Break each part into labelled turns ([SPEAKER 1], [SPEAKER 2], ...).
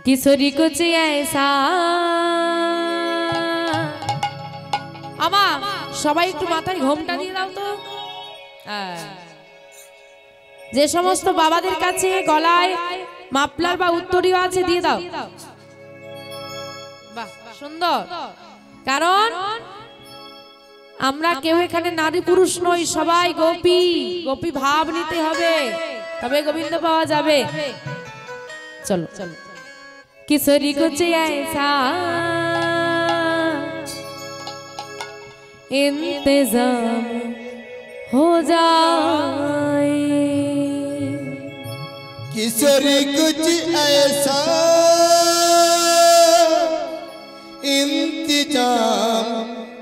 [SPEAKER 1] किशोरी कुछ ऐसा आमा सबाई एकटू माथाय घोमटा दिए दाओ तो जे समस्त बाबादेर काछे गलाय माफलार बा उत्तरीय आछे दिए दाओ बाह सुंदर कारण আমরা কেউ এখানে নারী পুরুষ নই সবাই গোপী গোপী ভাব নিতে হবে তবে গোবিন্দ পাওয়া যাবে চলো চলো किशोरी कुछ ऐसा इंतजाम हो जाए
[SPEAKER 2] किशोरी कुछ ऐसा इंतजाम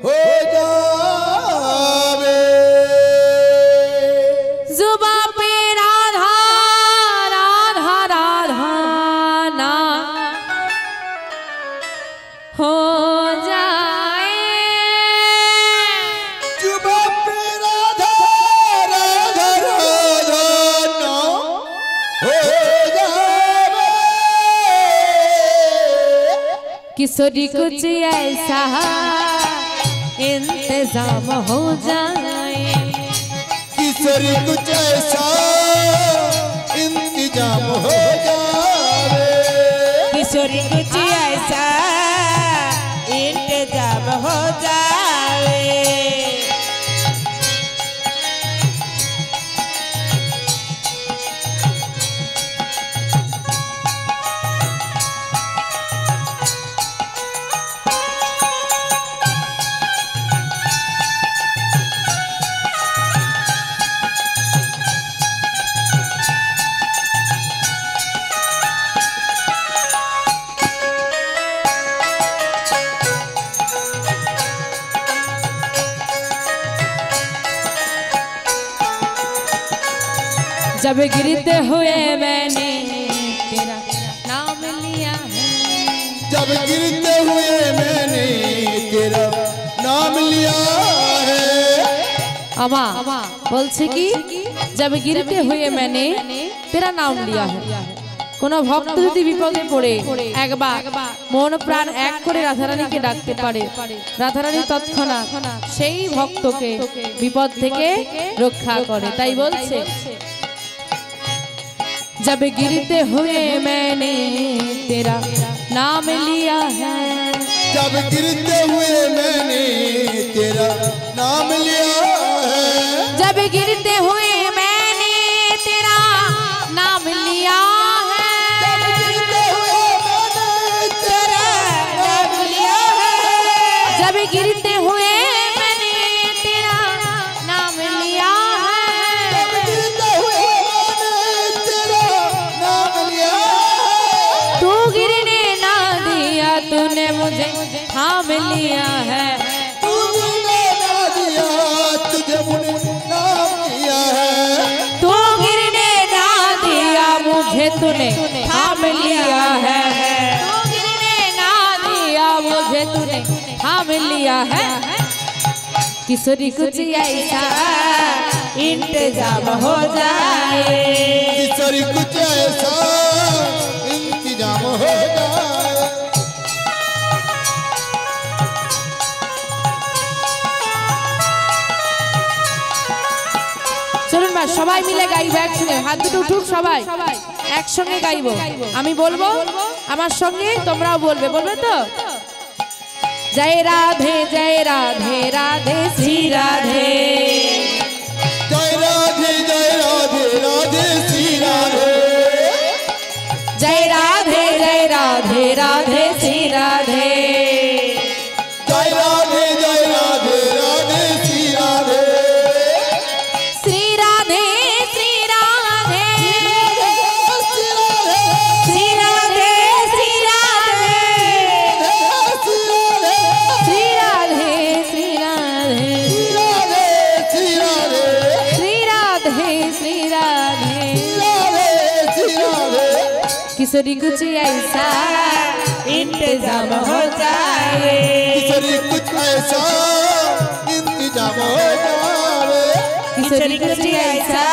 [SPEAKER 2] हो जावे
[SPEAKER 1] जुबा पे राधा राधा राधा ना हो जाए
[SPEAKER 2] जुबा पे राधा राधा राधा ना हो जावे
[SPEAKER 1] किशोरी कुछ ऐसा इंतजाम हो जाए
[SPEAKER 2] किशोरी कुछ ऐसा इंतजाम हो जावे
[SPEAKER 3] किशोरी कुछ ऐसा इंतजाम हो जावे
[SPEAKER 1] जब गिरते हुए मैंने तेरा नाम लिया है
[SPEAKER 2] जब गिरते हुए मैंने तेरा नाम लिया है
[SPEAKER 1] अमा बोलছে কি जब गिरते हुए मैंने तेरा नाम लिया है কোনো ভক্ত যদি বিপদে পড়ে একবার মন প্রাণ এক করে রাধারানীকে ডাকতে পারে রাধারানী তৎক্ষণাৎ সেই ভক্তকে বিপদ থেকে রক্ষা করে তাই বলছে जब गिरते हुए मैंने तेरा नाम लिया है
[SPEAKER 2] जब गिरते हुए मैंने तेरा नाम लिया है
[SPEAKER 1] जब गिरते हुए मैंने तेरा नाम लिया है
[SPEAKER 2] जब गिरते हुए मैंने तेरा नाम लिया है
[SPEAKER 1] जब गिरते हुए मैंने तेरा नाम लिया है
[SPEAKER 2] जब गिरते हुए मैंने तेरा नाम लिया है
[SPEAKER 1] तू गिरने ना दिया तूने मुझे थाम लिया है
[SPEAKER 2] तूने ना दिया तुझे मुझे नाम दिया है
[SPEAKER 1] तू गिरने ना दिया मुझे तूने थाम लिया है तू गिरने ना दिया मुझे तूने थाम लिया है किशोरी कुछ ऐसा इंतजाम हो जाए
[SPEAKER 2] किशोरी कुछ ऐसा इंतजाम हो जाए
[SPEAKER 1] চলুন না সবাই মিলে গাইবো একসঙ্গে হাত দুটো উঠুক সবাই একসঙ্গে গাইবো আমি বলবো আমার সঙ্গে তোমরাও বলবে বলবে তো जय राधे राधे श्री राधे
[SPEAKER 2] जय राधे राधे श्री राधे
[SPEAKER 1] जय राधे राधे श्री राधे
[SPEAKER 2] जय राधे राधे श्री राधे
[SPEAKER 1] श्री राधे श्री राधे श्री राधे श्री राधे श्री राधे श्री राधे श्री राधे श्री राधे किशोरी कुछ ऐसा इंतजाम हो जाए
[SPEAKER 2] किशोरी कुछ ऐसा इंतजाम हो जाए
[SPEAKER 3] किशोरी कुछ ऐसा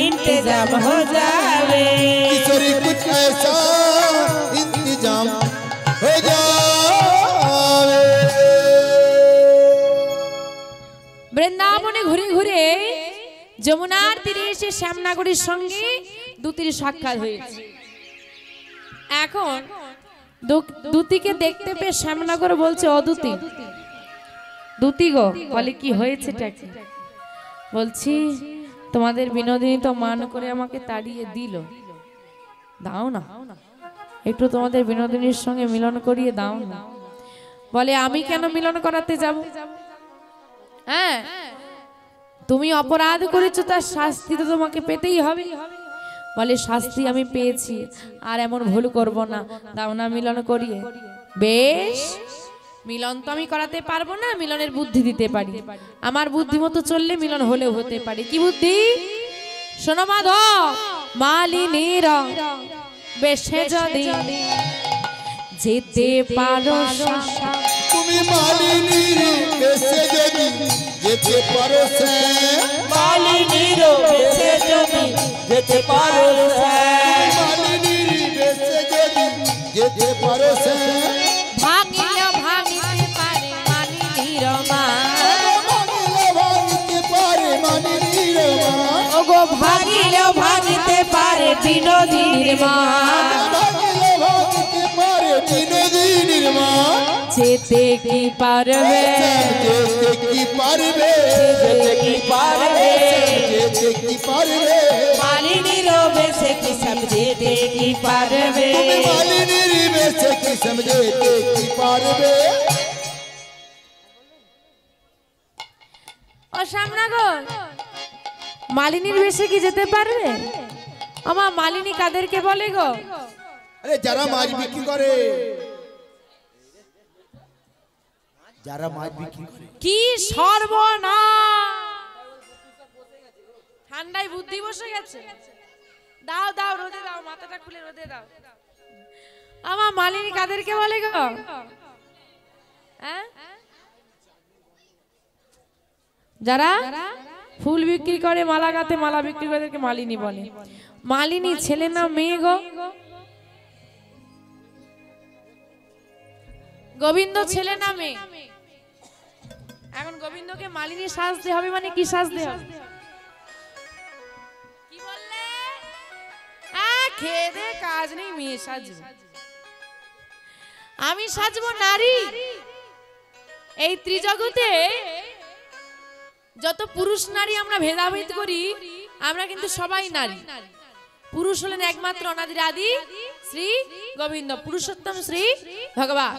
[SPEAKER 3] इंतजाम हो जावे
[SPEAKER 2] किशोरी कुछ ऐसा
[SPEAKER 1] যমুনার তীরে এসে শ্যামনগরের সঙ্গে দুতির সাক্ষাৎ হয়েছে। এখন দুতিকে দেখতে পেয়ে শ্যামনগর বলছে, ও দুতি, দুতি গো, বলে কি হয়েছে? বলছি তোমাদের বিনোদিনী তো মান করে আমাকে তাড়িয়ে দিল, দাও না একটু তোমাদের বিনোদিনীর সঙ্গে মিলন করিয়ে দাও না। বলে আমি কেন মিলন করাতে যাব? হ্যাঁ, তুমি অপরাধ করেছো, তার শাস্তি তো তোমাকে পেতেই হবে। বলে শাস্তি আমি পেয়েছি, আর এমন ভুল করব না, দাও না মিলন করিয়ে। বেশ, মিলন তো আমি করাতে পারবো না, মিলনের বুদ্ধি দিতে পারি। আমার বুদ্ধি মতো চললে মিলন হলেও হতে পারে। কি বুদ্ধি? শোনো মাধব, মালিনীর বেশে যদি যেতে পারো,
[SPEAKER 2] তুমি মালিনীর বেশে যদি যেতে পারো,
[SPEAKER 3] মালিনীর বেশে যদি যেতে পারো,
[SPEAKER 2] মালিনীর বেশে যদি যেতে পারো,
[SPEAKER 1] ভাঙিলে ভাঙিতে পারে মালিনীর মা,
[SPEAKER 2] ভাঙিতে পারে মালিনীর মা,
[SPEAKER 1] ওগো ভাঙিলেও ভাঙিতে পারে বিনোদিনীর মা,
[SPEAKER 2] ভাঙিলে ভাঙিতে পারে বিনোদিনীর মা,
[SPEAKER 1] যেতে কি পারবে,
[SPEAKER 2] যেতে কি পারবে,
[SPEAKER 3] যেতে কি পারবে,
[SPEAKER 2] যেতে কি পারবে,
[SPEAKER 3] মালিনীর বেশে কি সমঝেতে কি পারবে,
[SPEAKER 2] তুমি মালিনীর বেশে কি সমঝেতে কি পারবে।
[SPEAKER 1] ও শ্যামনগর, মালিনীর বেশে কি যেতে পারবে? আমার মালিনী কাদেরকে বলে গো?
[SPEAKER 2] আরে যারা মাছ বিক্রি করে, যারা মাছ বিক্রি করে।
[SPEAKER 1] কি সর্বনাশ! ঠান্ডায় বুদ্ধি বসে গেছে। দাও দাও, রোদে দাও, মাথাটা খুলে রোদে দাও। আমার মালিনী কাদেরকে বলে গো? হ্যাঁ, যারা ফুল বিক্রি করে, মালা গাঁথে, মালা বিক্রি করে, তাদেরকে মালিনী বলে। মালিনী ছেলে না মেয়ে গো? গোবিন্দ ছেলে না মেয়ে? এখন গোবিন্দকে মালিনী সাজতে হবে, মানে কি সাজতে হবে? কি বললে? খেয়ে দে কাজ নেই, মেয়ে সাজবো। আমি সাজবো নারী। এই ত্রিজগতে যত পুরুষ নারী আমরা ভেদাভেদ করি, আমরা কিন্তু সবাই নারী। পুরুষ হলেন একমাত্র অনাদির আদি শ্রী গোবিন্দ, পুরুষোত্তম শ্রী ভগবান।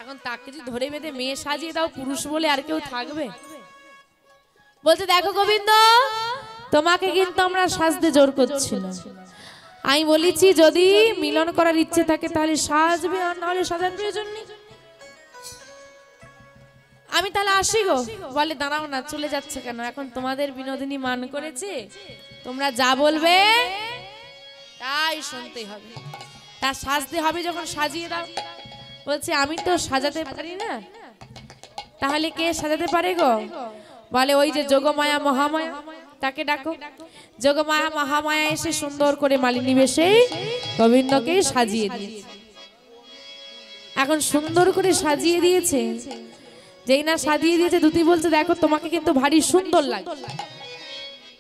[SPEAKER 1] এখন তাকে যদি ধরে বেঁধে মেয়ে সাজিয়ে দাও, পুরুষ বলে আর কেউ থাকবে? বলতে দেখো গোবিন্দ, তোমাকে কিন্তু আমরা সাজতে জোর করছি না। আমি বলেছি যদি মিলন করার ইচ্ছে থাকে তাহলে সাজবে, আর নাহলে সাজার প্রয়োজন নেই। আমি তাহলে আসি গো। বলে দাঁড়াও না, চলে যাচ্ছে কেন? এখন তোমাদের বিনোদিনী মান করেছে, তোমরা যা বলবে তাই শুনতে হবে। তা সাজতে হবে, যখন সাজিয়ে দাও। বলছে আমি তো সাজাতে পারি না। তাহলে কে সাজাতে পারে গো? বলে ওই যে যোগমায়া মহামায়া, তাকে ডাকো। যোগমায়া মহামায়া এসে সুন্দর করে মালিনী বেশে গোবিন্দকে সাজিয়ে দিয়েছে। এখন সুন্দর করে সাজিয়ে দিয়েছে। যেই না সাজিয়ে দিয়েছে, দুতি বলছে দেখো তোমাকে কিন্তু ভারী সুন্দর লাগে।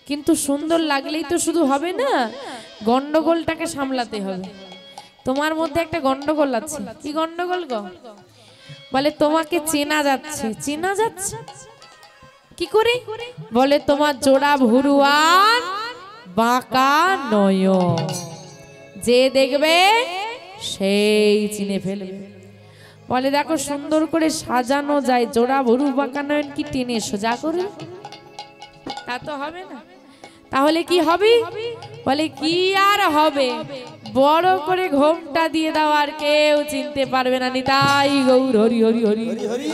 [SPEAKER 1] কিন্তু সুন্দর লাগলেই তো শুধু হবে না, গন্ডগোলটাকে সামলাতে হবে। তোমার মধ্যে একটা গন্ডগোল আছে। কি গন্ডগোল গো? বলে তোমাকে চেনা যাচ্ছে। চেনা যাচ্ছে কি করে? বলে তোমার জোড়া ভুরুয়ান, বাঁকা নয়ন, যে দেখবে সেই চিনে ফেলবে। বলে দেখো সুন্দর করে সাজানো যায়, জোড়া ভুরু বাঁকা নয়ন কি টেনে সোজা করে? তা তো হবে না। তাহলে কি হবে? বলে কি আর হবে, বড় করে ঘোমটা দিয়ে দাও, আর কেউ চিনতে পারবে না। নিতাই গৌর হরি হরি হরি হরি।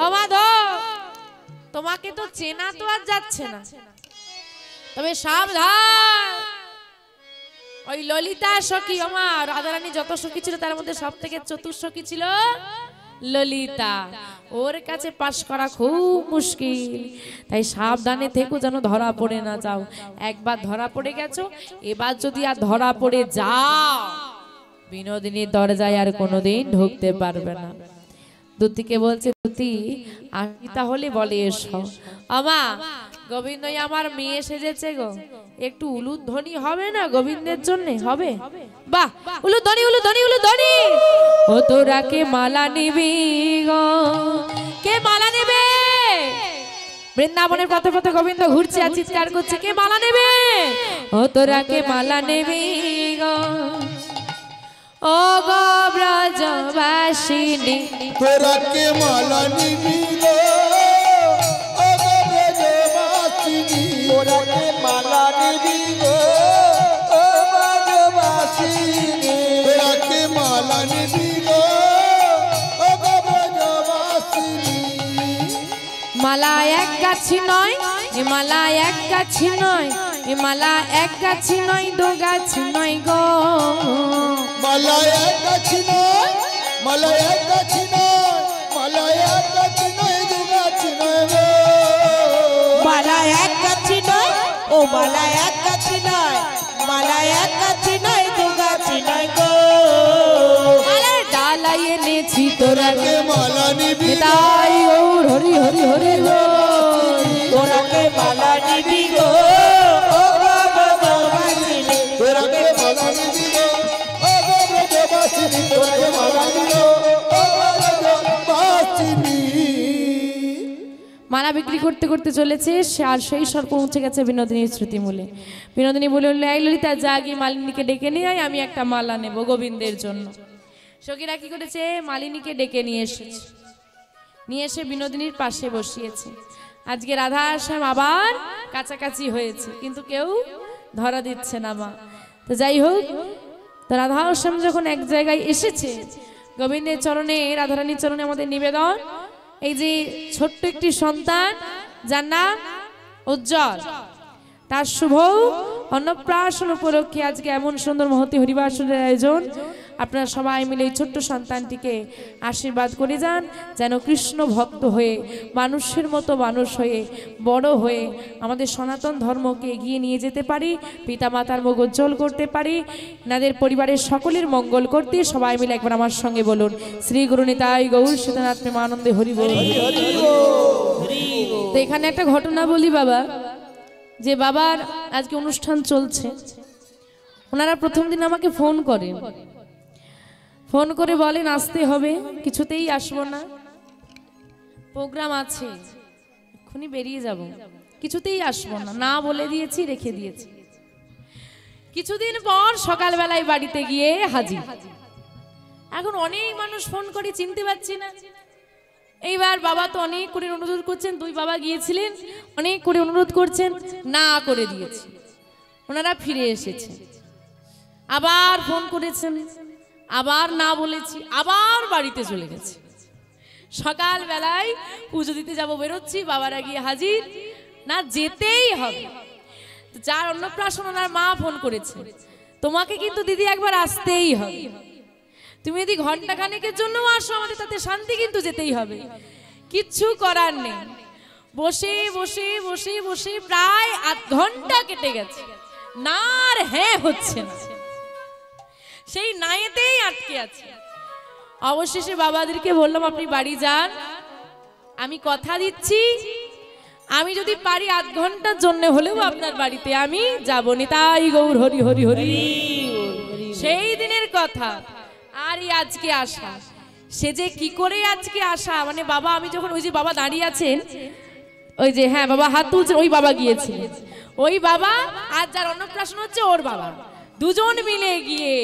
[SPEAKER 1] ও মাধব, তোমাকে তো চেনা তো আর যাচ্ছে না, তবে সাবধান। ওই ললিতা সখী, আমার রাধারানী যত সখী ছিল তার মধ্যে সব থেকে চতুর্সখী ছিল ললিতা। ওর কাছে পাশ করা খুব মুশকিল, তাই সাবধানে থেকো যেন ধরা পড়ে না যাও। একবার ধরা পড়ে গেছো, এবার যদি আর ধরা পড়ে যাও, বিনোদিনীর দরজায় আর কোনোদিন ঢুকতে পারবে না। দুতিকে বলছে দুতি আসি তাহলে? বলে এসো। আমা গোবিন্দই আমার মেয়ে সেজেছে গো, একটু উলুধ্বনি হবে না গোবিন্দের জন্য? হবে? বাহ, উলুধ্বনি উলুধ্বনি উলুধ্বনি। ও তোরা কে মালা নিবি গো, কে মালা নেবে? বৃন্দাবনের পথে পথে গোবিন্দ ঘুরছে আর চিৎকার করছে, কে মালা নেবে? ও তোরা কে মালা নেবি গো, ও গো ব্রজবাসিনী,
[SPEAKER 2] তোরা কে মালা নিবি গো, ও গো ব্রজবাসিনী। তোরা কে মালা নিবি গো, ও ব্রজবাসিনী। তোরা কে মালা নিবি গো, ও গো ব্রজবাসিনী।
[SPEAKER 1] মালা এক গাছি নয়, এ মালা এক গাছি নয়, এ মালা এক গাছি নয়, দু গাছি নয় গো।
[SPEAKER 2] মালা এক গাছি নয়, মালা এক গাছি নয়, মালা এক গাছি নয়, দু গাছি নয় গো।
[SPEAKER 3] মালা এক গাছি নয়, ও মালা এক গাছি নয়, মালা এক গাছি নয়, দু গাছি নয় গো।
[SPEAKER 1] আরে ডালাই এনেছি তোরা
[SPEAKER 2] তোরা কে মালা নিবি গো,
[SPEAKER 1] তাই গৌর হরি হরি হরি গো।
[SPEAKER 3] তোরা কে মালা নিবি গো, ও ব্রজবাসিনী।
[SPEAKER 2] তোরা কে মালা নিবি গো, ও গো ব্রজবাসিনী। তোরা কে মালা নিবি গো, ও ব্রজবাসিনী।
[SPEAKER 1] মালা বিক্রি করতে করতে চলেছে আর সেই সর পৌঁছে গেছে বিনোদিনীর শ্রুতিমূলে। বিনোদিনী বলে উঠল, এই ললিতা যা গিয়ে মালিনীকে ডেকে নিয়ে আয়, আমি একটা মালা নেব গোবিন্দের জন্য। সখীরা কি করেছে, মালিনীকে ডেকে নিয়ে এসেছে, নিয়ে এসে বিনোদিনীর পাশে বসিয়েছে। আজকে রাধা শ্যাম আবার কাছাকাছি হয়েছে, কিন্তু কেউ ধরা দিচ্ছে না মা। তো যাই হোক, তো রাধা শ্যাম যখন এক জায়গায় এসেছে, গোবিন্দের চরণে, রাধারানীর চরণে আমাদের নিবেদন, এই যে ছোট্ট একটি সন্তান যার নাম উজ্জ্বল, তার শুভ অন্নপ্রাশন উপলক্ষে আজকে এমন সুন্দর মহতি হরিবাসনের আয়োজন। আপনারা সবাই মিলে এই ছোট্ট সন্তানটিকে আশীর্বাদ করে যান, যেন কৃষ্ণ ভক্ত হয়ে, মানুষের মতো মানুষ হয়ে, বড় হয়ে আমাদের সনাতন ধর্মকে এগিয়ে নিয়ে যেতে পারি, পিতামাতার মুখ উজ্জ্বল করতে পারি, এনাদের পরিবারের সকলের মঙ্গল করতে। সবাই মিলে একবার আমার সঙ্গে বলুন, শ্রী গুরু নিতাই গৌর সীতানাথ প্রেমানন্দে হরি বল। তো এখানে একটা ঘটনা বলি বাবা, যে বাবার আজকে অনুষ্ঠান চলছে, ওনারা প্রথম দিন আমাকে ফোন করেন, ফোন করে বলেন আসতে হবে, কিছুতেই আসবো না, প্রোগ্রাম আছে, এক্ষুনি বেরিয়ে যাব, কিছুতেই আসবো না, না বলে দিয়েছি, রেখে দিয়েছি। কিছুদিন পর সকালবেলায় বাড়িতে গিয়ে হাজির। এখন অনেক মানুষ ফোন করে, চিনতে পারছি না। এইবার বাবা তো অনেক করে অনুরোধ করছেন, দুই বাবা গিয়েছিলেন, অনেক করে অনুরোধ করছেন, না করে দিয়েছি। ওনারা ফিরে এসেছে, আবার ফোন করেছেন, আবার না বলেছি, আবার বাড়িতে চলে গেছে। সকাল বেলায় পুজো দিতে যাব বেরোচ্ছি, বাবারা গিয়ে হাজির, না যেতেই হবে। যার অন্নপ্রাশন ওনার মা ফোন করেছে, তোমাকে কিন্তু দিদি একবার আসতেই হবে, তুমি যদি ঘন্টা খানেকের জন্য আসো আমাদের তাতে শান্তি, কিন্তু যেতেই হবে, কিচ্ছু করার নেই। বসে বসে বসে বসে প্রায় আধ ঘন্টা কেটে গেছে, না আর হ্যাঁ হচ্ছে না, সেই নায়েতেই আটকে আছে। অবশেষে বাবাদেরকে বললাম, আপনি বাড়ি যান, আমি কথা দিচ্ছি, আমি যদি পারি আধ ঘন্টার জন্য হলেও আপনার বাড়িতে আমি যাব। নিতাই গৌর হরি হরি হরি। সেই দিনের কথা আর আজকে আসা, সে যে কি করে আজকে আসা, মানে বাবা, আমি যখন ওই যে বাবা দাঁড়িয়ে আছেন, ওই যে হ্যাঁ বাবা হাত তুলছেন, ওই বাবা গিয়েছিলেন, ওই বাবা আর যার অন্নপ্রাশন হচ্ছে ওর বাবা, দুজন মিলে গিয়ে,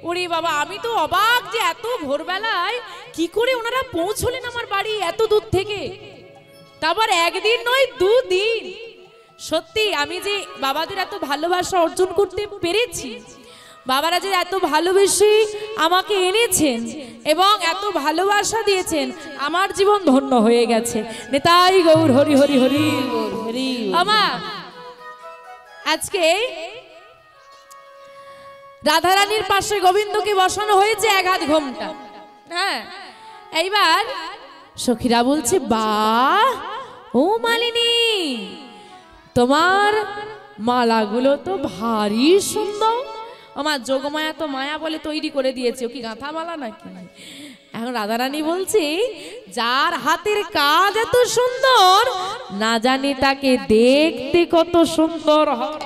[SPEAKER 1] ওরে বাবা আমি তো অবাক যে এত ভোরবেলায় কি করে ওনারা পৌঁছলেন আমার বাড়ি এত দূর থেকে, তারপর একদিন নয় দুদিন। সত্যি আমি যে বাবাদের এত ভালোবাসা অর্জন করতে পেরেছি, বাবারা যে এত ভালোবেসে আমাকে এনেছেন এবং এত ভালোবাসা দিয়েছেন, আমার জীবন ধন্য হয়ে গেছে। নিতাই গৌর হরি হরি হরি হরি। আমা আজকে রাধারানীর পাশে গোবিন্দকে বসানো হয়েছে 1.5 ঘন্টা। হ্যাঁ, এইবার সখীরা বলছে, বাহ ও মালিনী, তোমার মালাগুলো তো ভারী সুন্দর। আমার যোগমায়া তো মায়া বলে তৈরি করে দিয়েছে, ও কি গাঁথা মালা নাকি? এখন রাধারানী বলছে, যার হাতের কাজ এত সুন্দর না জানি তাকে দেখতে কত সুন্দর হয়।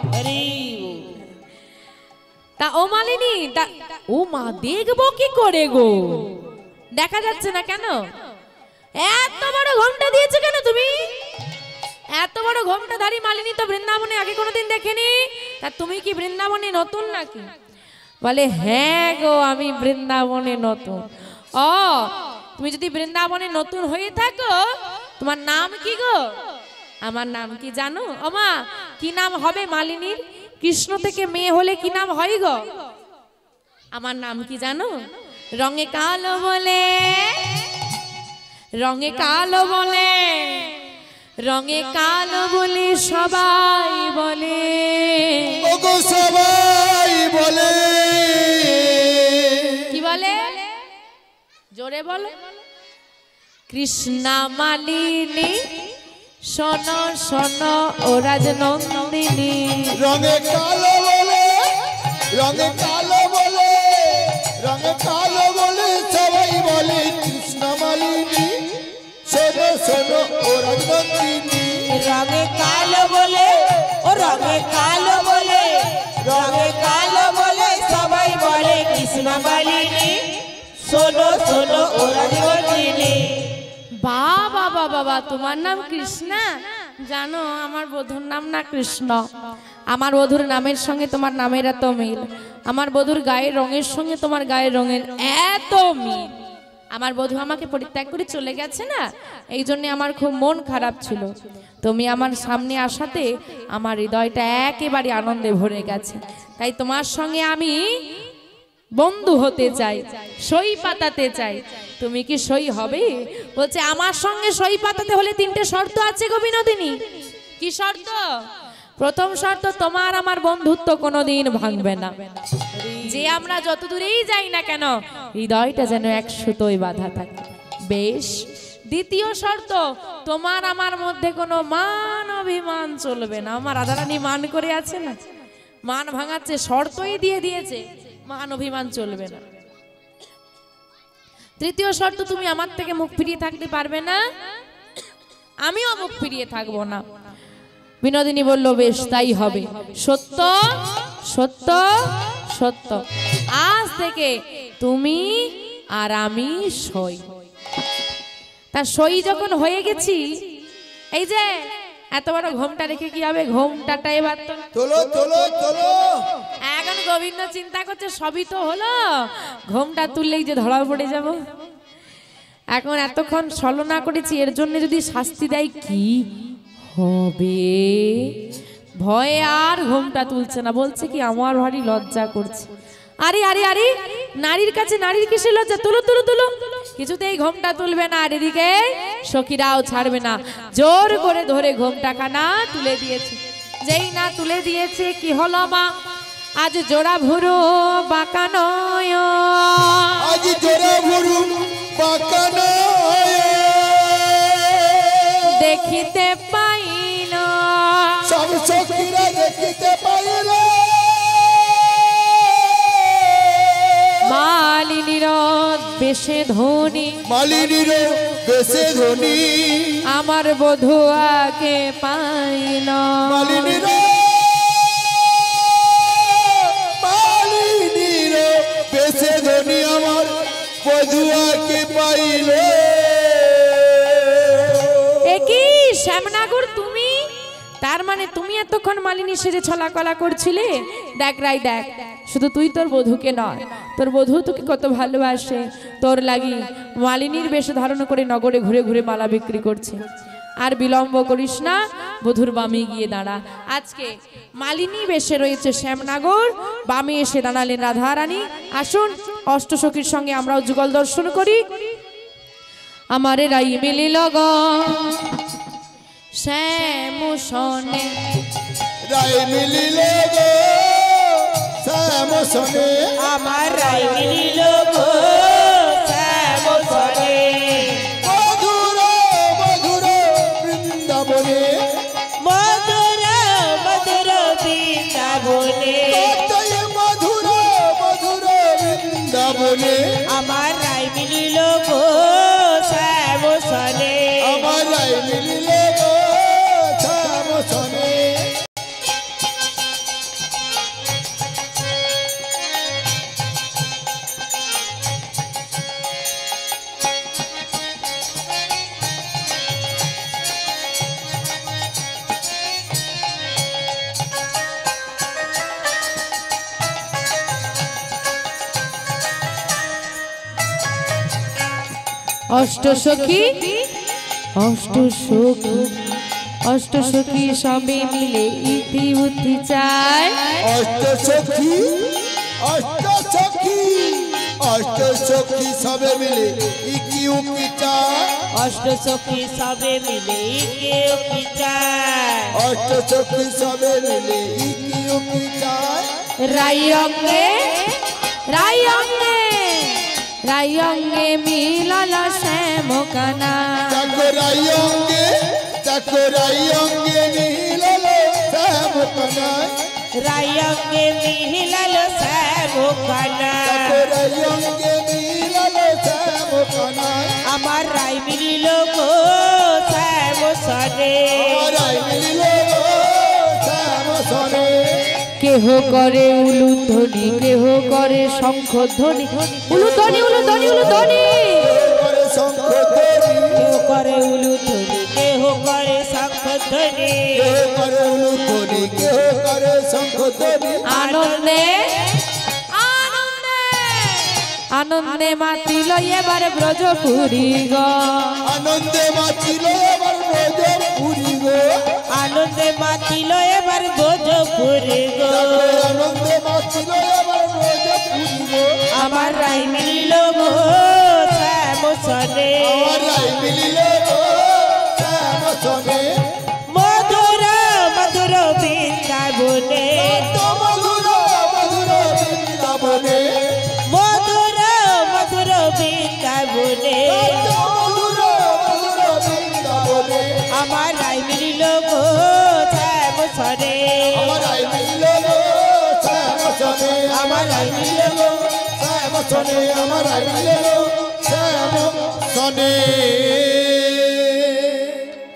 [SPEAKER 1] তা ও মালিনী, ও মা দেখবো কি করে গো? দেখা যাচ্ছে না কেন? এত বড় ঘোমটা দিয়েছে কেন তুমি? এত বড় ঘোমটাধারী মালিনী তো বৃন্দাবনে আগে কোনোদিন দেখেনি। তা তুমি কি বৃন্দাবনে নতুন নাকি? বলে হ্যাঁ গো, আমি বৃন্দাবনে নতুন। ও, তুমি যদি বৃন্দাবনে নতুন হয়ে থাকো, তোমার নাম কি গো? আমার নাম কি জানো? ও মা, কি নাম হবে মালিনীর? কৃষ্ণ থেকে মেয়ে হলে কি নাম হয় গো? আমার নাম কি জানো? রঙে কালো বলে, রঙে কালো বলে, রঙে কালো বলে সবাই বলে,
[SPEAKER 2] ওগো সবাই বলে।
[SPEAKER 1] কি বলে? জোরে বলো। কৃষ্ণা মালিনী শোনো শোনো ও রাজনন্দিনী।
[SPEAKER 2] রঙে কালো বলে, রঙে কালো বলে, রঙে কালো বলে সবাই বলে কৃষ্ণ মালিনী শোনো শোনো ও রাজনন্দিনী।
[SPEAKER 3] রঙে কালো বলে, ও রঙে কালো বলে, রঙে কালো বলে সবাই বলে কৃষ্ণ মালিনী শোনো শোনো ও রাজনন্দিনী।
[SPEAKER 1] বাবা বাবা বাবা, তোমার নাম কৃষ্ণা? জানো আমার বধূর নাম না কৃষ্ণ। আমার বধূর নামের সঙ্গে তোমার নামের এত মিল, আমার বধূর গায়ের রঙের সঙ্গে তোমার গায়ের রঙের এত মিল। আমার বধূ আমাকে পরিত্যাগ করে চলে গেছে না, এই জন্য আমার খুব মন খারাপ ছিল। তুমি আমার সামনে আসাতে আমার হৃদয়টা একেবারে আনন্দে ভরে গেছে। তাই তোমার সঙ্গে আমি বন্ধু হতে চাই, সই পাতাতে চাই। তুমি কি সই হবে? বলছে আমার সঙ্গে সই পাতাতে হলে 3টে শর্ত আছে গো বিনোদিনী। কি শর্ত? প্রথম শর্ত, তোমার আমার বন্ধুত্ব কোনোদিন ভাঙবে না, যে আমরা যত দূরেই যাই না কেন হৃদয়টা যেন এক সুতোয় বাঁধা থাকে। বেশ। দ্বিতীয় শর্ত, তোমার আমার মধ্যে কোনো মান অভিমান চলবে না। আমার রাধারানী মান করে আছে না, মান ভাঙাচ্ছে, শর্তই দিয়ে দিয়েছে, মান অভিমান চলবে না। তৃতীয় শর্ত, তুমি আমার থেকে মুখ ফিরিয়ে থাকতে পারবে না, আমিও মুখ ফিরিয়ে থাকবো না। বিনোদিনী বলল বেশ তাই হবে। সত্য সত্য সত্য, আজ থেকে তুমি আর আমি সই। তা সই যখন হয়ে গেছি, এই যে এত বড় ঘোমটা রেখে কি হবে? ঘোমটাটা এবার তো
[SPEAKER 2] তোলো তোলো তোলো।
[SPEAKER 1] এখন গোবিন্দ চিন্তা করছে সবই তো হলো, ঘোমটা তুললেই যে ধরা পড়ে যাব। এখন এতক্ষণ ছলনা করেছি, এর জন্য যদি শাস্তি দেয় কি হবে? ভয়ে আর ঘোমটা তুলছে না, বলছে কি আমার ভারী লজ্জা করছে। আরে আরে আরে, নারীর কাছে নারীর কিসের লজ্জা? তুলো তুলো তুলো। কিছুতেই ঘোমটা তুলবে না, আর এদিকে সখীরাও ছাড়বে না, জোর করে ধরে ঘোমটাখানা তুলে দিয়েছে। যেই না তুলে দিয়েছে কি হলো মা? আজ জোড়া ভুরু বাঁকা নয়,
[SPEAKER 2] আজ জোড়া ভুরু বাঁকা নয়,
[SPEAKER 1] দেখিতে পাই না,
[SPEAKER 2] সব সখীরা দেখিতে পাইল।
[SPEAKER 1] মালিনীর বেশে ধনী,
[SPEAKER 2] মালিনীর বেশে ধনী,
[SPEAKER 1] আমার বধুয়াকে পাই না।
[SPEAKER 2] মালিনীর মালিনীর বেশে ধনী, আমার বধুয়াকে পাইল।
[SPEAKER 1] একই শ্যামনাগর তুমি? তার মানে তুমি এতক্ষণ মালিনী সেজে ছলাকলা করছিলে? দেখ রাই দেখ, শুধু তুই তোর বধূকে নয়, তোর বধূ তোকে কত ভালোবাসে। তোর লাগি মালিনীর বেশ ধারণ করে নগরে ঘুরে ঘুরে মালা বিক্রি করছে। আর বিলম্ব করিস না, বধূর বামে গিয়ে দাঁড়া। আজকে মালিনী বেশে রয়েছে শ্যামনাগর, বামে এসে দাঁড়ালেন রাধারানী। আসুন অষ্টসখীর সঙ্গে আমরাও যুগল দর্শন করি। আমারে রাই মিলিল গো শ্যাম সনে,
[SPEAKER 2] রায় মিলিল গো শ্যাম সনে,
[SPEAKER 3] আমার রাই মিলিল গো শ্যাম সনে,
[SPEAKER 2] মধুর মধুর বৃন্দাবনে,
[SPEAKER 3] মধুর মধুর বৃন্দাবনে,
[SPEAKER 2] কতই মধুর মধুর বৃন্দাবনে,
[SPEAKER 3] আমার রাই মিলিল গো শ্যাম সনে,
[SPEAKER 2] আমার রায় মিলিল গো
[SPEAKER 1] অষ্টসখী অষ্টসখী অষ্টসখী সবে মিলে ইতি উতি চায়
[SPEAKER 2] অষ্টসখী অষ্টসখী অষ্টসখী সবে মিলে ইকি উকি চায়
[SPEAKER 3] অষ্টসখী সবে মিলে ইকি উকি চায়
[SPEAKER 2] অষ্টসখী সবে মিলে ইকি উকি চায়
[SPEAKER 1] রায়ঙ্গে রায়ঙ্গে রায়ঙ্গে মিলল শ্যামকানা
[SPEAKER 2] চাকরাইয়ঙ্গে নীলল শ্যামকানায়
[SPEAKER 3] রায়ঙ্গে মিহিলাল শ্যামকানা
[SPEAKER 2] চাকরাইয়ঙ্গে নীলল শ্যামকানায়
[SPEAKER 3] আমার রায় মিলিল গো শ্যাম সনে
[SPEAKER 2] রায় মিলিল শ্যাম সনে
[SPEAKER 1] কেহ করে উলুধ্বনি কেহ করে শঙ্খধ্বনি উলুধ্বনি উলুধ্বনি উলুধ্বনি
[SPEAKER 2] করে শঙ্খধ্বনি
[SPEAKER 3] কেউ করে উলুধ্বনি কেহ করে শঙ্খধ্বনি
[SPEAKER 2] কেহ করে উলুধ্বনি কেহ করে শঙ্খধ্বনি
[SPEAKER 1] আনন্দে আনন্দে আনন্দে মাতিল এবার ব্রজপুরী গো
[SPEAKER 2] আনন্দে মাতিল এবার ব্রজপুরী গো
[SPEAKER 3] আনন্দে মাতিল এবার ভোজপুরি গো
[SPEAKER 2] আনন্দে মাতিল এবার ব্রজপুরী গো
[SPEAKER 3] আমার রাই মিলিল গো শ্যাম সনে
[SPEAKER 2] আমার রায় মিলিল গো শ্যাম সনে
[SPEAKER 3] মধুর মধুর বৃন্দাবনে
[SPEAKER 2] মধুর মধুর বৃন্দাবনে
[SPEAKER 3] মধুর মধুর বৃন্দাবনে
[SPEAKER 2] মধুর মধুর বৃন্দাবনে
[SPEAKER 3] আমার রাই মিলিল গো শ্যাম সনে
[SPEAKER 2] আমার রায় মিলিল গো শ্যাম সনে
[SPEAKER 3] আমার রাই মিলিল
[SPEAKER 2] গো শ্যাম সনে আমার রায় মিলিল গো শ্যাম সনে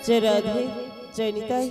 [SPEAKER 3] জয় রাধে জয় নিতাই।